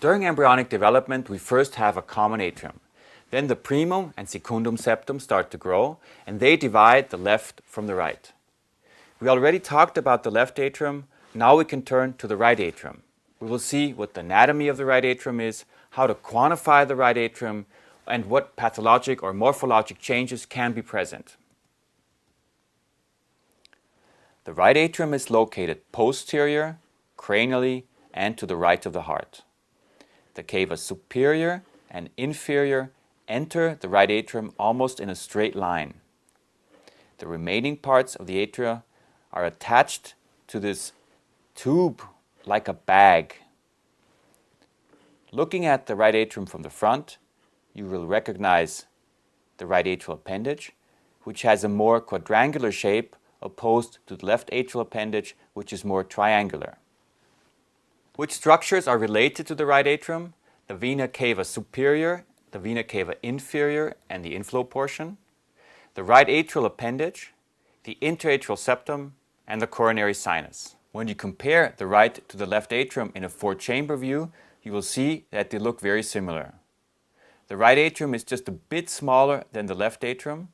During embryonic development, we first have a common atrium. Then the primum and secundum septum start to grow, and they divide the left from the right. We already talked about the left atrium. Now we can turn to the right atrium. We will see what the anatomy of the right atrium is, how to quantify the right atrium, and what pathologic or morphologic changes can be present. The right atrium is located posterior, cranially, and to the right of the heart. The cava superior and inferior enter the right atrium almost in a straight line. The remaining parts of the atria are attached to this tube like a bag. Looking at the right atrium from the front, you will recognize the right atrial appendage, which has a more quadrangular shape opposed to the left atrial appendage, which is more triangular. Which structures are related to the right atrium? The vena cava superior, the vena cava inferior, and the inflow portion, the right atrial appendage, the interatrial septum, and the coronary sinus. When you compare the right to the left atrium in a four-chamber view, you will see that they look very similar. The right atrium is just a bit smaller than the left atrium,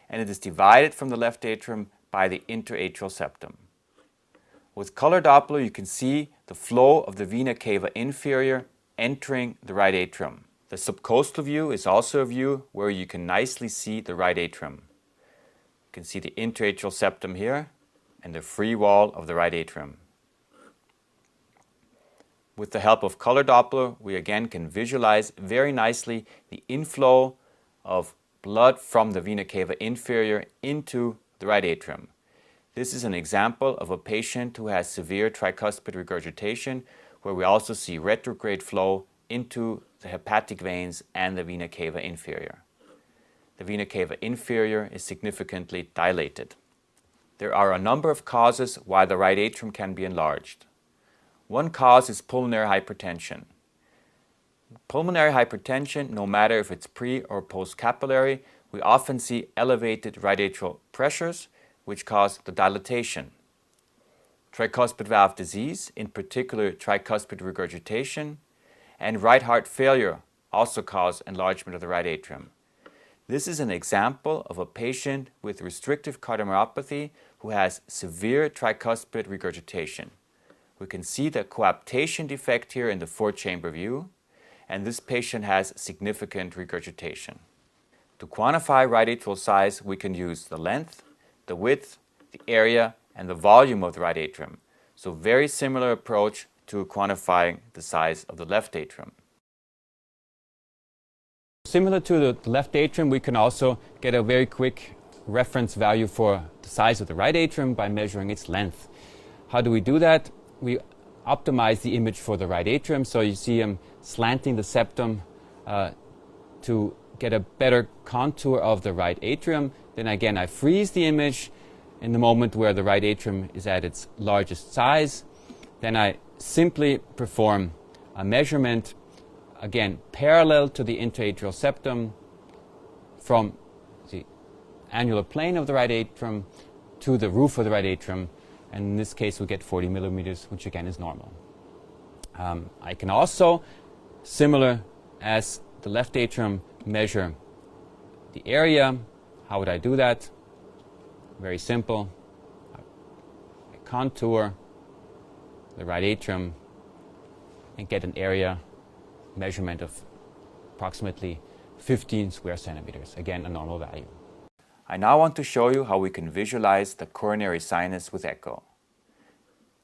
and it is divided from the left atrium by the interatrial septum. With color Doppler, you can see the flow of the vena cava inferior entering the right atrium. The subcostal view is also a view where you can nicely see the right atrium. You can see the interatrial septum here and the free wall of the right atrium. With the help of color Doppler, we again can visualize very nicely the inflow of blood from the vena cava inferior into the right atrium. This is an example of a patient who has severe tricuspid regurgitation, where we also see retrograde flow into the hepatic veins and the vena cava inferior. The vena cava inferior is significantly dilated. There are a number of causes why the right atrium can be enlarged. One cause is pulmonary hypertension. Pulmonary hypertension, no matter if it's pre or post-capillary, we often see elevated right atrial pressures, which cause the dilatation. Tricuspid valve disease, in particular tricuspid regurgitation, and right heart failure also cause enlargement of the right atrium. This is an example of a patient with restrictive cardiomyopathy who has severe tricuspid regurgitation. We can see the coaptation defect here in the four-chamber view, and this patient has significant regurgitation. To quantify right atrial size, we can use the length, the width, the area, and the volume of the right atrium. So very similar approach to quantifying the size of the left atrium. Similar to the left atrium, we can also get a very quick reference value for the size of the right atrium by measuring its length. How do we do that? We optimize the image for the right atrium, so you see I'm slanting the septum to get a better contour of the right atrium. Then again, I freeze the image in the moment where the right atrium is at its largest size. Then I simply perform a measurement, again, parallel to the interatrial septum from the annular plane of the right atrium to the roof of the right atrium. And in this case, we get 40 millimeters, which again is normal. I can also, similar as the left atrium, measure the area. How would I do that? Very simple. I contour the right atrium and get an area measurement of approximately 15 square centimeters. Again, a normal value. I now want to show you how we can visualize the coronary sinus with echo.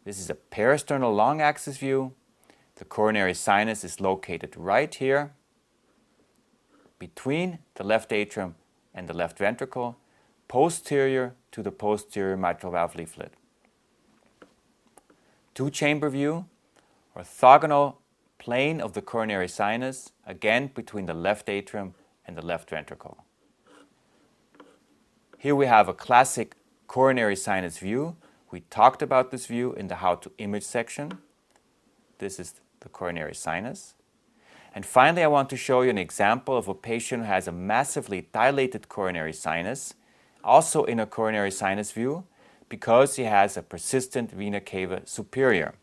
This is a parasternal long axis view. The coronary sinus is located right here between the left atrium and the left ventricle, posterior to the posterior mitral valve leaflet. Two-chamber view, orthogonal plane of the coronary sinus, again between the left atrium and the left ventricle. Here we have a classic coronary sinus view. We talked about this view in the How to Image section. This is the coronary sinus. And finally, I want to show you an example of a patient who has a massively dilated coronary sinus, also in a coronary sinus view, because he has a persistent vena cava superior.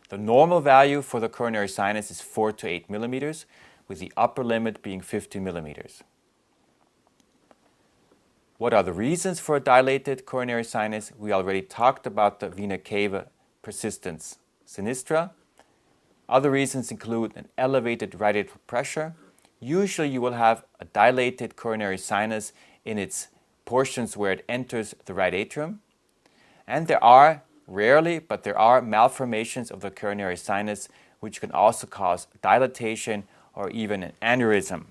The normal value for the coronary sinus is 4 to 8 millimeters, with the upper limit being 15 millimeters. What are the reasons for a dilated coronary sinus? We already talked about the vena cava persistence sinistra. Other reasons include an elevated right atrial pressure. Usually you will have a dilated coronary sinus in its portions where it enters the right atrium. And there are, rarely, but there are malformations of the coronary sinus which can also cause dilatation or even an aneurysm.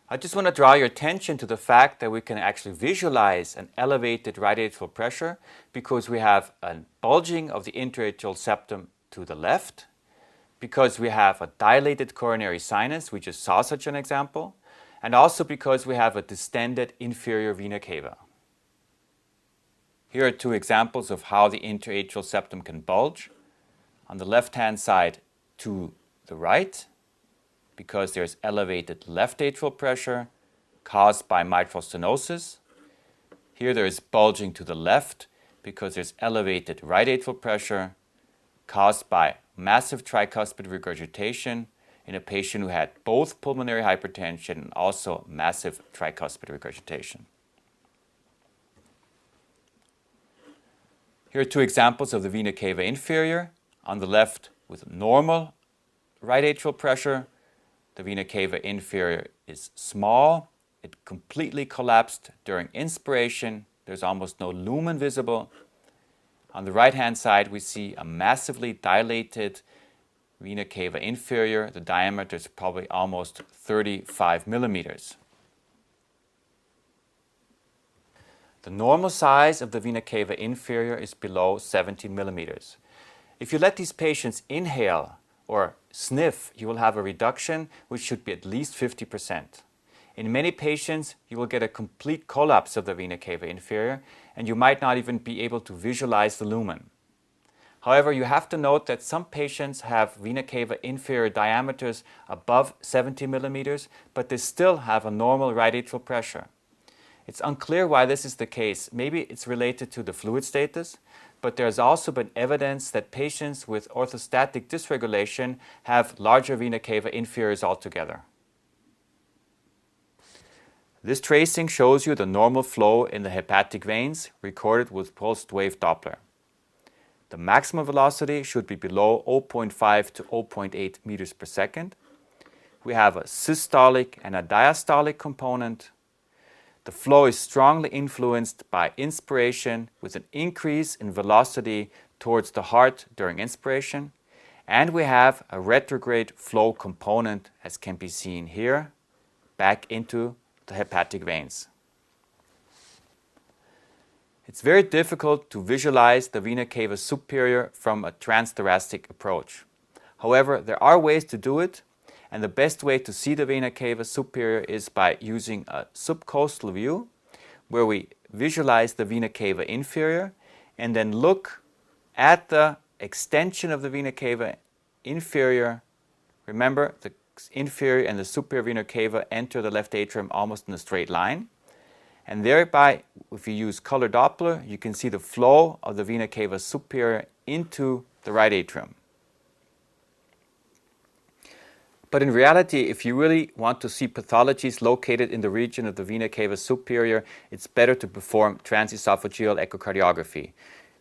I just want to draw your attention to the fact that we can actually visualize an elevated right atrial pressure because we have a bulging of the interatrial septum to the left, because we have a dilated coronary sinus, we just saw such an example, and also because we have a distended inferior vena cava. Here are two examples of how the interatrial septum can bulge. On the left-hand side to the right, because there's elevated left atrial pressure caused by mitral stenosis. Here there is bulging to the left because there's elevated right atrial pressure caused by massive tricuspid regurgitation in a patient who had both pulmonary hypertension and also massive tricuspid regurgitation. Here are two examples of the vena cava inferior. On the left with normal right atrial pressure, the vena cava inferior is small. It completely collapsed during inspiration. There's almost no lumen visible. On the right-hand side, we see a massively dilated vena cava inferior. The diameter is probably almost 35 millimeters. The normal size of the vena cava inferior is below 17 millimeters. If you let these patients inhale or sniff, you will have a reduction which should be at least 50%. In many patients, you will get a complete collapse of the vena cava inferior, and you might not even be able to visualize the lumen. However, you have to note that some patients have vena cava inferior diameters above 70 millimeters, but they still have a normal right atrial pressure. It's unclear why this is the case. Maybe it's related to the fluid status, but there's also been evidence that patients with orthostatic dysregulation have larger vena cava inferiors altogether. This tracing shows you the normal flow in the hepatic veins recorded with pulsed wave Doppler. The maximum velocity should be below 0.5 to 0.8 meters per second. We have a systolic and a diastolic component. The flow is strongly influenced by inspiration with an increase in velocity towards the heart during inspiration. And we have a retrograde flow component, as can be seen here, back into the hepatic veins. It's very difficult to visualize the vena cava superior from a transthoracic approach. However, there are ways to do it, and the best way to see the vena cava superior is by using a subcostal view, where we visualize the vena cava inferior and then look at the extension of the vena cava inferior. Remember, the inferior and the superior vena cava enter the left atrium almost in a straight line. And thereby, if you use color Doppler, you can see the flow of the vena cava superior into the right atrium. But in reality, if you really want to see pathologies located in the region of the vena cava superior, it's better to perform transesophageal echocardiography.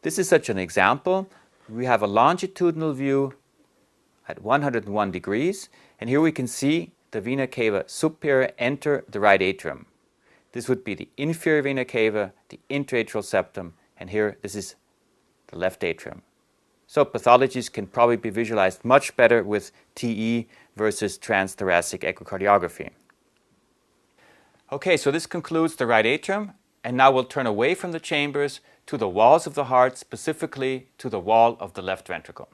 This is such an example. We have a longitudinal view at 101 degrees, and here we can see the vena cava superior enter the right atrium. This would be the inferior vena cava, the interatrial septum, and here this is the left atrium. So pathologies can probably be visualized much better with TE versus transthoracic echocardiography. Okay, so this concludes the right atrium, and now we'll turn away from the chambers to the walls of the heart, specifically to the wall of the left ventricle.